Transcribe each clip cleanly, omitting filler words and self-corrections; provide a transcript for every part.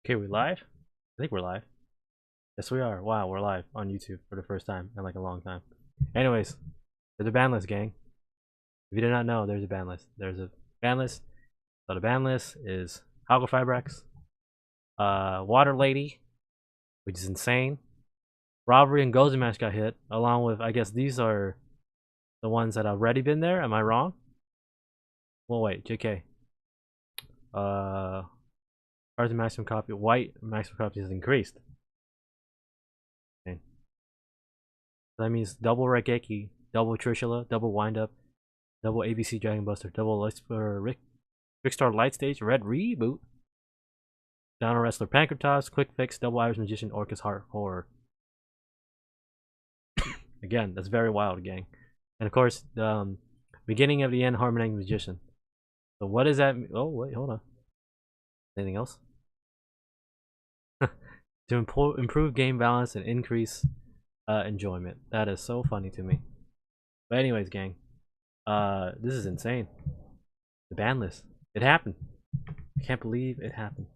Okay, we live? I think we're live. Yes, we are. Wow, we're live on YouTube for the first time in like a long time. Anyways, there's a ban list, gang. If you did not know, there's a ban list. There's a ban list. So the ban list is Halqifibrax, Water Lady, which is insane. Robbery and Gozen Match got hit, along with, I guess these are the ones that have already been there. Am I wrong? Well, wait, JK. Cards maximum copy. White maximum copy has increased. Okay. So that means double Regeki, double Trishula, double Windup, double ABC Dragon Buster, double Rickstar Light Stage, Red Reboot, Dino Wrestler Pancratops, Quick Fix, double Irish Magician, Orcus Heart Horror. Again, that's very wild, gang. And of course, the beginning of the end, Harmonizing Magician. So what does that mean? Oh, wait, hold on. Anything else? To improve game balance and increase enjoyment. That is so funny to me. But anyways, gang, this is insane. The ban list. It happened. I can't believe it happened.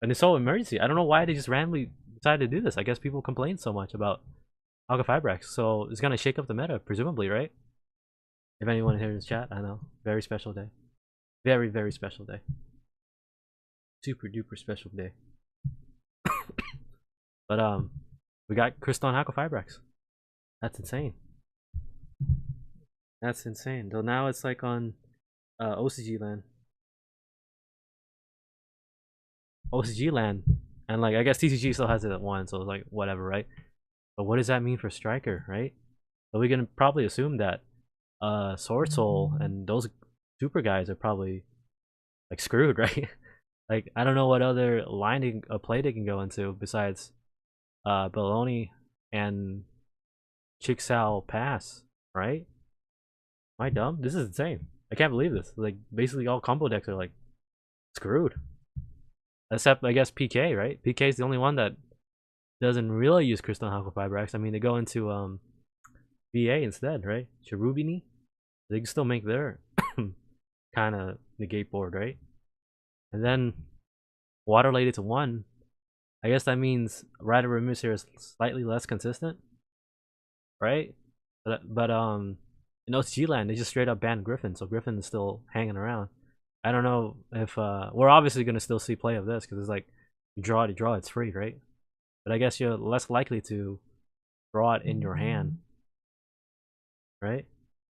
And it's so emergency. I don't know why they just randomly decided to do this. I guess people complain so much about Halqifibrax, so it's gonna shake up the meta, presumably, right? If anyone here in the chat, I know. Very special day. Very, very special day. Super duper special day. But we got Crystal and Halqifibrax. That's insane. That's insane. So now it's like on OCG land. OCG land. And like I guess TCG still has it at 1, so it's like whatever, right? But what does that mean for Striker, right? So we can probably assume that Sword Soul and those super guys are probably like screwed, right? Like I don't know what other play they can go into besides Baloney and Chixao Pass, right? Am I dumb? This is insane. I can't believe this. Like basically all combo decks are like screwed. Except I guess PK, right? PK is the only one that doesn't really use Crystal and Halqifibrax. I mean they go into VA instead, right? Cherubini. They can still make their kind of negate board, right? And then Water Lady to 1. I guess that means Rider Remus here is slightly less consistent, right? But in OCG land they just straight up banned Griffin, so Griffin is still hanging around. I don't know if we're obviously gonna still see play of this because it's like you draw to draw, it's free, right? But I guess you're less likely to draw it in your hand, right?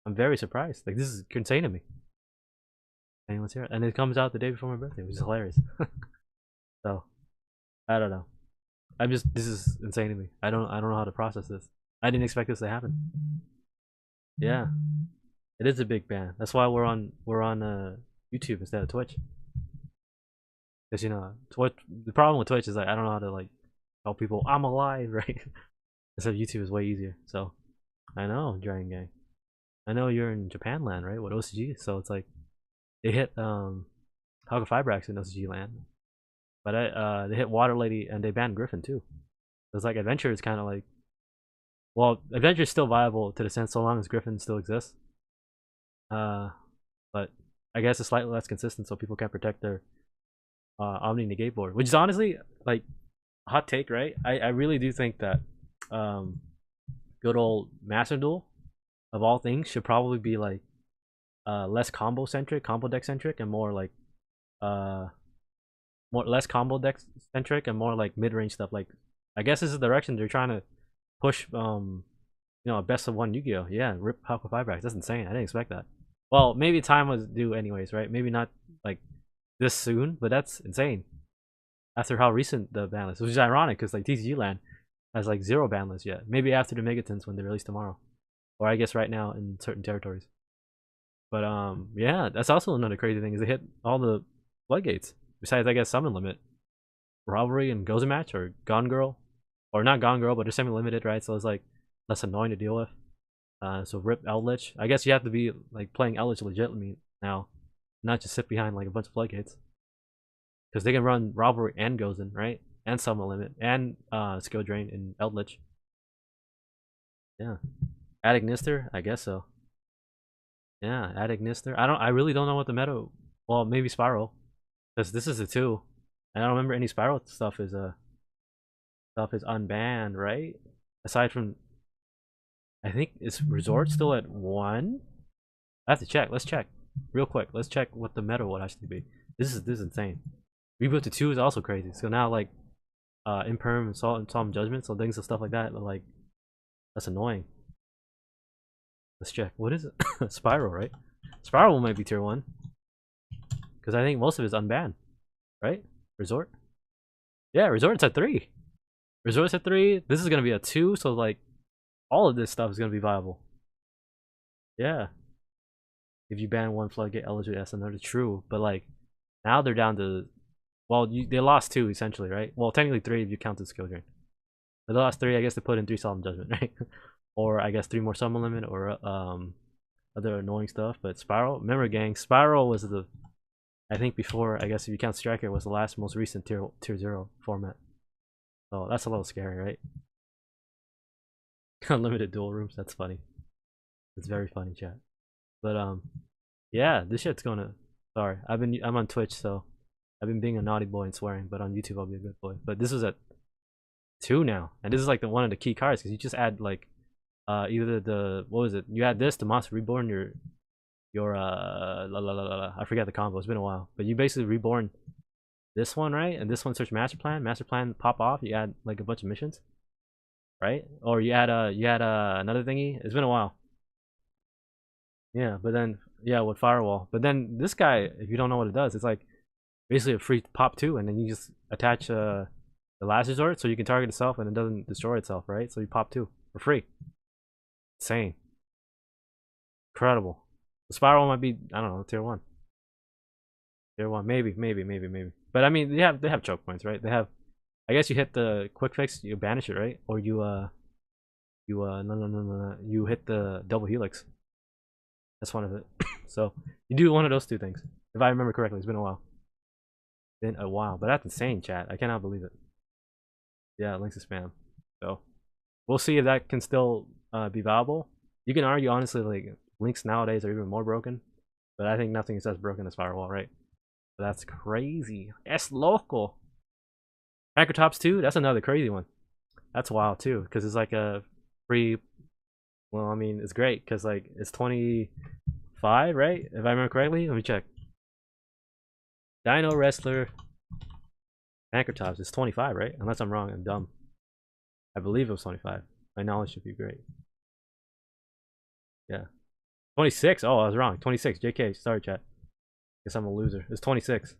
I'm very surprised. Like this is insane to me. Anyone's here, and it comes out the day before my birthday, which is hilarious. So I don't know. This is insane to me. I don't know how to process this. I didn't expect this to happen. Yeah, it is a big ban. That's why we're on YouTube instead of Twitch. Because you know, the problem with Twitch is like I don't know how to like tell people I'm alive, right? Instead of YouTube is way easier. So I know, Dragon Gang. I know you're in Japan land, right? With OCG, so it's like they hit Halqifibrax in OCG land, but they hit Water Lady and they banned Griffin too. So it's like Adventure is kind of like, well, Adventure is still viable to the sense so long as Griffin still exists. But I guess it's slightly less consistent, so people can't protect their Omni negate board, which is honestly like a hot take, right? I really do think that good old Master Duel of all things should probably be like less combo deck centric, and more like less combo deck centric and more like mid range stuff. Like I guess this is the direction they're trying to push. You know, a best of 1 Yu-Gi-Oh. Yeah, rip Halqifibrax. That's insane. I didn't expect that. Well, maybe time was due anyways, right? Maybe not like this soon, but that's insane. After how recent the ban list, which is ironic because like TCG land has like 0 ban lists yet. Maybe after the Megatons when they release tomorrow, or I guess right now in certain territories. But yeah, that's also another crazy thing is they hit all the floodgates. Besides, I guess summon limit, Rivalry and Gozen Match, or Gone Girl, or not Gone Girl, but they're semi-limited, right? So it's like less annoying to deal with. So rip Eldritch. I guess you have to be like playing Eldritch legitimately now, not just sit behind like a bunch of floodgates, because they can run Rivalry and Gozen, right? And summon limit and skill drain in Eldritch. Yeah, add Ignister, I guess so. Yeah, add Ignister. I really don't know what the meta. Well, maybe Spiral, because this is a 2. And I don't remember any spiral stuff is unbanned, right? Aside from, I think is resort still at 1? I have to check. Let's check real quick. Let's check what the meta would actually be. This is insane. Reboot to 2 is also crazy. So now like imperm and solemn judgment, so things and stuff like that, but like that's annoying. Let's check. What is it? Spiral, right? Spiral might be tier 1. Because I think most of it's unbanned. Right? Resort? Yeah, Resort's at 3. Resort's at 3. This is gonna be a 2, so like all of this stuff is gonna be viable. Yeah. If you ban one floodgate eligible, that's another true. But like now they're down to, well, they lost 2 essentially, right? Well, technically 3 if you count the skill drain. But they lost 3, I guess they put in 3 solemn judgment, right? Or I guess 3 more summon limit, or other annoying stuff. But Spiral, remember gang, Spiral was the, I think before, I guess if you count Striker, was the last most recent tier 0 format. So that's a little scary, right? Unlimited duel rooms, that's funny. It's very funny, chat. But yeah, this shit's gonna, sorry, I'm on Twitch, so I've been being a naughty boy and swearing, but on YouTube I'll be a good boy. But this is at 2 now, and this is like one of the key cards, because you just add like either the, what was it, you add this to Monster Reborn, your I forget the combo, it's been a while, but you basically reborn this one, right? And this one search master plan pop off, you add like a bunch of missions, right? Or you add another thingy. It's been a while. Yeah, but then yeah, with firewall. But then this guy, if you don't know what it does, it's like basically a free pop 2, and then you just attach the last resort, so you can target itself and it doesn't destroy itself, right? So you pop 2 for free. Insane. Incredible. The spiral might be, I don't know, tier 1. Tier 1, maybe. But I mean, they have choke points, right? They have, I guess you hit the quick fix, you banish it, right? Or you no, you hit the double helix. That's one of it. So you do one of those 2 things, if I remember correctly. It's been a while. But that's insane, chat. I cannot believe it. Yeah, links to spam. So we'll see if that can still be viable. You can argue honestly, like links nowadays are even more broken, but I think nothing is as broken as firewall, right? But that's crazy. Es loco. Anchor tops 2, that's another crazy one. That's wild too, because it's like a free, well, I mean, it's great because like it's 25, right? If I remember correctly. Let me check. Dino Wrestler Anchor tops is 25, right? Unless I'm wrong, I'm dumb. I believe it was 25. My knowledge should be great. Yeah. 26. Oh, I was wrong. 26. JK. Sorry, chat. Guess I'm a loser. It's 26.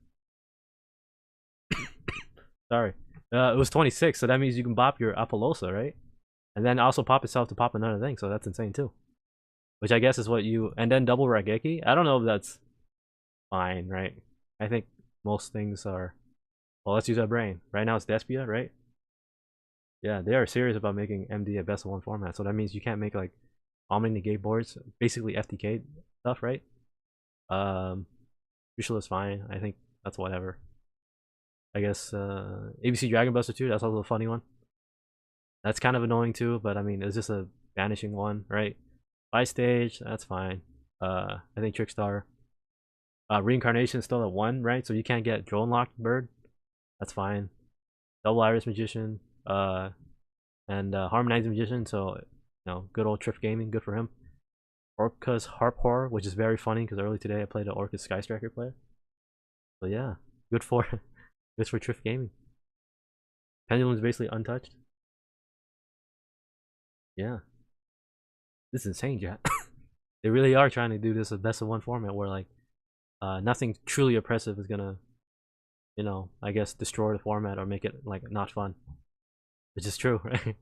Sorry. It was 26, so that means you can pop your Apollosa, right? And then also pop itself to pop another thing, so that's insane too. Which I guess is what you, and then double Raigeki. I don't know if that's fine, right? I think most things are, well, let's use our brain. Right now it's Despia, right? Yeah, they are serious about making MD a best of 1 format, so that means you can't make like Omni negate boards, basically FTK stuff, right? Usually is fine. I think that's whatever. I guess ABC Dragon Buster 2, that's also a funny one. That's kind of annoying too, but I mean, it's just a vanishing one, right? By stage, that's fine. I think Trickstar. Reincarnation is still at 1, right? So you can't get Drone Locked Bird. That's fine. Double Iris Magician. And Harmonizing Magician, so, you know, good old Triff Gaming, good for him. Orca's Harp Horror, which is very funny because early today I played an Orca's Sky Striker player. So yeah, good for Triff Gaming. Pendulum's basically untouched. Yeah. This is insane, Jack. They really are trying to do this a best of 1 format where like nothing truly oppressive is gonna, you know, I guess destroy the format or make it like not fun. Which is true, right?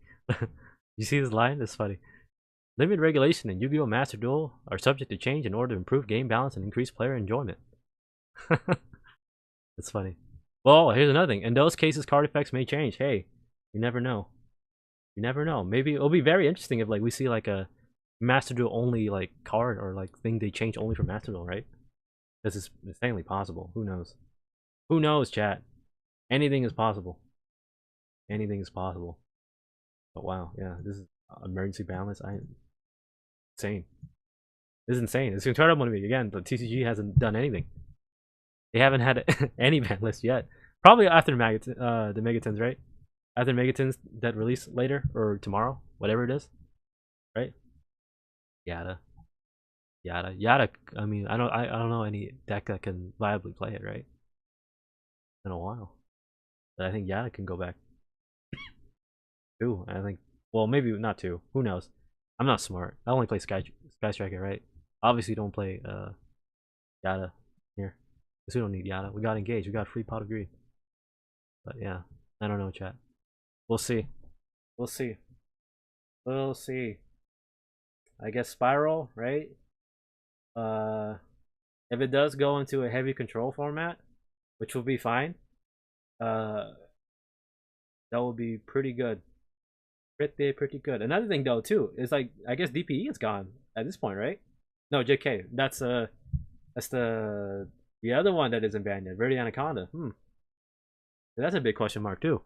You see this line? It's funny. Limited regulation and Yu-Gi-Oh! Master Duel are subject to change in order to improve game balance and increase player enjoyment. It's funny. Well, here's another thing. In those cases, card effects may change. Hey, you never know. You never know. Maybe it'll be very interesting if like we see like a Master Duel only like card or like thing they change only for Master Duel, right? This is insanely possible. Who knows? Who knows, chat? Anything is possible. Anything is possible. But wow, yeah, this is emergency balance. Insane. This is insane. It's incredible to me. Again, the TCG hasn't done anything. They haven't had any ban list yet. Probably after the Megatons, right? After Megatons that release later or tomorrow, whatever it is, right? Yada, yada, yada. I mean, I don't know any deck that can viably play it, right? In a while, but I think Yada can go back too. I think, well, maybe not two. Who knows? I'm not smart. I only play Sky Striker, right? Obviously, don't play Yada here because we don't need Yada. We got engaged. We got free pot of greed. But yeah, I don't know, chat. We'll see. We'll see. We'll see. I guess Spiral, right? Uh, if it does go into a heavy control format, which will be fine, uh, that will be pretty good. Pretty good. Another thing though too is like I guess DPE is gone at this point, right? No, JK. That's the other one that isn't banned yet. Verde Anaconda. That's a big question mark too.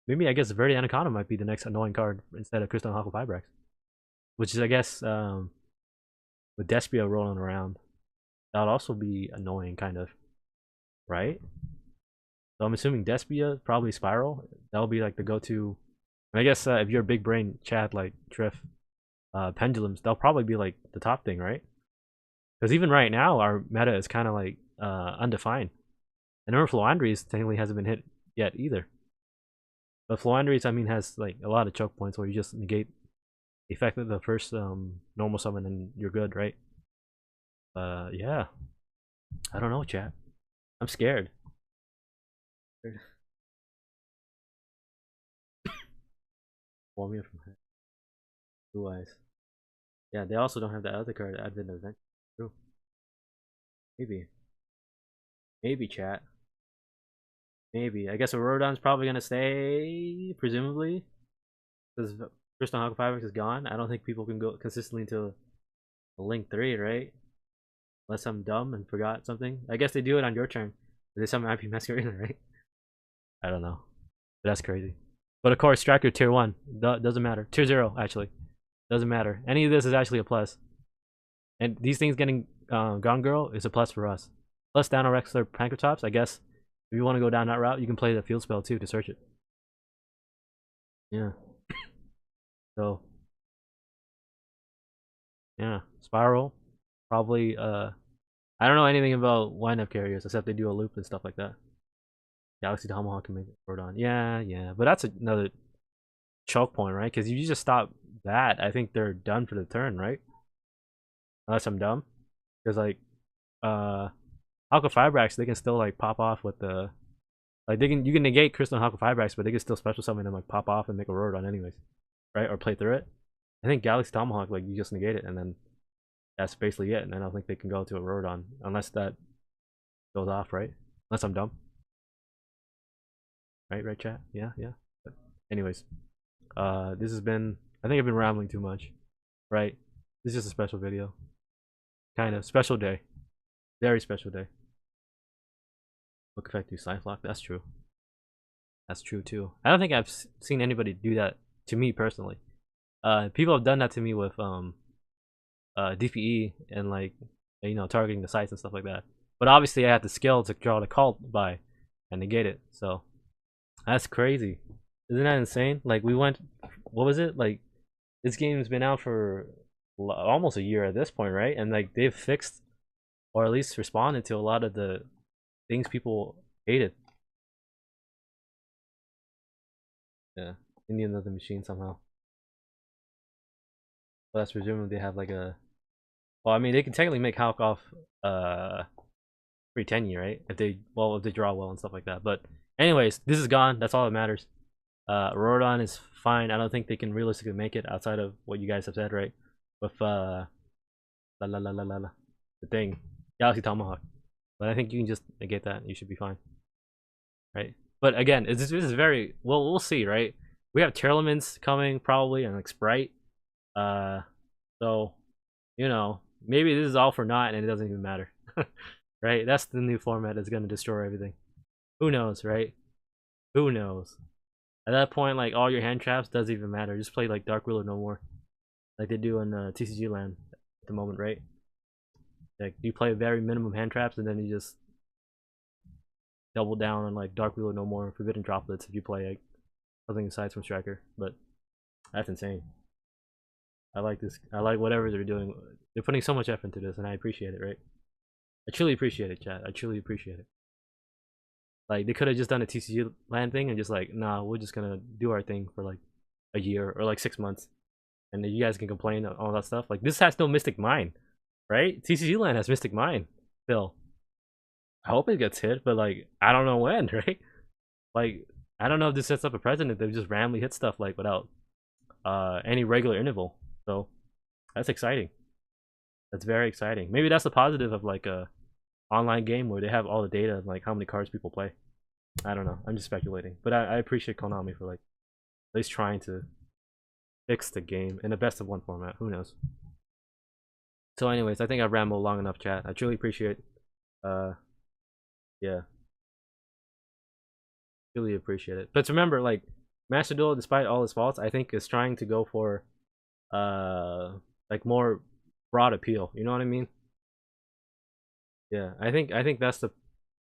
Maybe I guess Verde Anaconda might be the next annoying card instead of Crystal Halqifibrax. Which is I guess with Despia rolling around. That would also be annoying kind of. Right? So I'm assuming Despia, probably Spiral. That'll be like the go-to. And I guess if you're a big brain chat like Triff, pendulums, they'll probably be like the top thing, right? Because even right now, our meta is kind of like undefined. And remember, Floandries technically hasn't been hit yet either. But Floandries, I mean, has like a lot of choke points where you just negate the effect of the first normal summon and you're good, right? Yeah. I don't know, chat. I'm scared. Warm from her. Blue eyes. Yeah, they also don't have that other card, Advent Event. True. Maybe. Maybe, chat. Maybe. I guess Aurodon's probably gonna stay, presumably. Because Crystal Halqifibrax is gone. I don't think people can go consistently into a Link 3, right? Unless I'm dumb and forgot something. I guess they do it on your turn. They summon IP Masquerade, right? I don't know. But that's crazy. But of course, Striker tier 1. Doesn't matter. Tier 0, actually. Doesn't matter. Any of this is actually a plus. And these things getting Gone Girl is a plus for us. Plus down Rexler Pankratops, I guess. If you want to go down that route, you can play the field spell too to search it. Yeah. So. Yeah. Spiral. Probably, I don't know anything about wind-up carriers except they do a loop and stuff like that. Galaxy Tomahawk can make it forward on. Yeah. But that's another choke point, right? Because you just stop that, I think they're done for the turn, right? Unless I'm dumb. Because, like, Halqifibrax, they can still, like, pop off with the... Like, you can negate Crystal and Halqifibrax, but they can still special summon and, like, pop off and make a road on anyways. Right? Or play through it. I think Galaxy Tomahawk, like, you just negate it, and then that's basically it. And I don't think they can go to a road on unless that goes off, right? Unless I'm dumb. Right, chat? Yeah. But anyways, this has been... I think I've been rambling too much. Right? This is just a special video. Kind of. Special day. Very special day. Book effect do Scythe Lock. That's true. That's true too. I don't think I've seen anybody do that to me personally. People have done that to me with DPE and like targeting the sites and stuff like that. But obviously I had the skill to draw the cult by and negate it. So that's crazy. Isn't that insane? Like we went, what was it? Like this game's been out for almost a year at this point, right? And like they've fixed or at least responded to a lot of the things people hated. Yeah, Indian of the machine somehow. But that's presumably they have like a... Well, I mean, they can technically make Hulk off free 10, right? If they draw well and stuff like that. But anyways, this is gone. That's all that matters. Aurodon is fine. I don't think they can realistically make it outside of what you guys have said, right? With the thing, Galaxy Tomahawk. But I think you can just negate that. You should be fine, right? But again, this is very well. We'll see, right? We have Tearlaments coming probably and like Sprite. So maybe this is all for naught and it doesn't even matter. Right? That's the new format that's gonna destroy everything. Who knows, right? Who knows? At that point, like all your hand traps doesn't even matter. Just play like Dark Ruler no more. Like they do in TCG land at the moment, right? Like you play very minimum hand traps and then you just double down on like Dark Wheel No More, Forbidden Droplets if you play like something aside from Striker. But that's insane. I like this. I like whatever they're doing. They're putting so much effort into this, and I appreciate it. Right? I truly appreciate it, chat. I truly appreciate it. Like they could have just done a TCG land thing and just like, nah, we're just gonna do our thing for like a year or like 6 months, and then you guys can complain and all that stuff. Like this has no Mystic Mine, right? TCG land has Mystic Mine still. I hope it gets hit, but like I don't know when, right? Like I don't know if this sets up a precedent that just randomly hit stuff like without any regular interval. So that's exciting. That's very exciting. Maybe that's the positive of like a online game where they have all the data of like how many cards people play. I don't know. I'm just speculating, but I appreciate Konami for like at least trying to fix the game in a best of one format. Who knows? So, anyways, I think I've rambled long enough, chat. I truly appreciate. Yeah, really appreciate it. But remember, like Master Duel, despite all his faults, I think is trying to go for like more broad appeal. You know what I mean? Yeah, I think that's the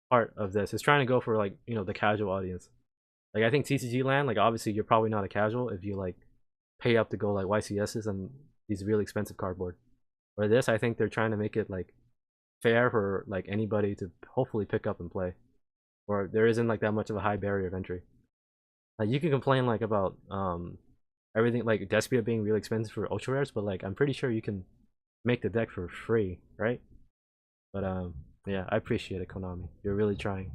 part of this. It's trying to go for like the casual audience. Like I think TCG Land, like obviously you're probably not a casual if you like pay up to go like YCSs and these really expensive cardboard. Or this, I think they're trying to make it like fair for like anybody to hopefully pick up and play. Or there isn't like that much of a high barrier of entry. Like you can complain like about everything like Despia being really expensive for ultra rares, but like I'm pretty sure you can make the deck for free, right? But yeah, I appreciate it, Konami. You're really trying,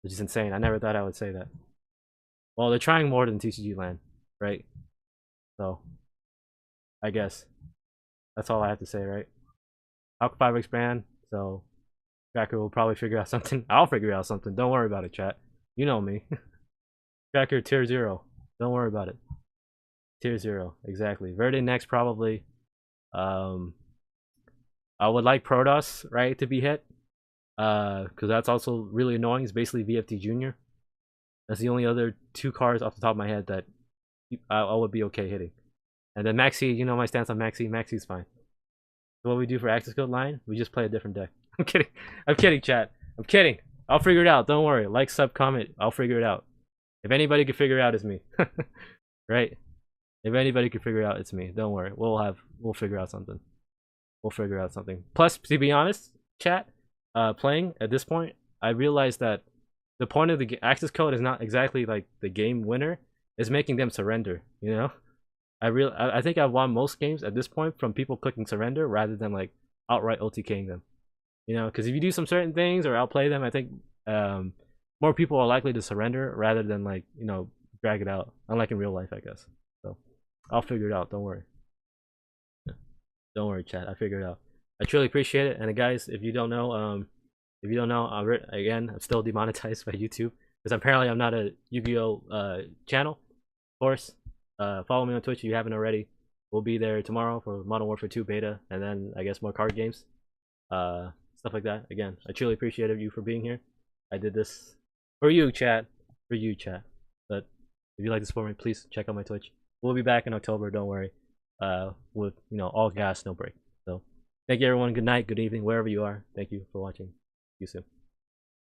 which is insane. I never thought I would say that. Well, they're trying more than TCG Land, right? So, I guess that's all I have to say, right? Halqifibrax ban, so Tracker will probably figure out something. I'll figure out something. Don't worry about it, chat. You know me. Tracker tier 0. Don't worry about it. Tier 0, exactly. Verde next probably. I would like Protoss, right, to be hit. Because that's also really annoying. It's basically VFT Junior. That's the only other 2 cards off the top of my head that I would be okay hitting. And then Maxi, you know my stance on Maxi. Maxi's fine. So what we do for Access Code line, we just play a different deck. I'm kidding. I'm kidding, chat. I'm kidding. I'll figure it out. Don't worry. Like, sub, comment. I'll figure it out. If anybody can figure it out, it's me. Right? If anybody can figure it out, it's me. Don't worry. We'll figure out something. We'll figure out something. Plus, to be honest, chat, playing at this point, I realized that the point of the access code is not exactly like the game winner. It's making them surrender. You know, I think I've won most games at this point from people clicking surrender rather than like outright OTKing them. You know, because if you do some certain things or outplay them, I think more people are likely to surrender rather than like drag it out. Unlike in real life, I guess. So I'll figure it out. Don't worry. Don't worry, chat. I figured it out. I truly appreciate it. And guys, if you don't know, again, I'm still demonetized by YouTube because apparently I'm not a Yu-Gi-Oh channel. Of course, follow me on Twitch if you haven't already. We'll be there tomorrow for Modern Warfare 2 beta, and then I guess more card games, stuff like that. Again, I truly appreciate you for being here. I did this for you, chat. For you, chat. But if you like to support me, please check out my Twitch. We'll be back in October. Don't worry. With all gas, no break. So thank you everyone. Good night, good evening, wherever you are. Thank you for watching. See you soon.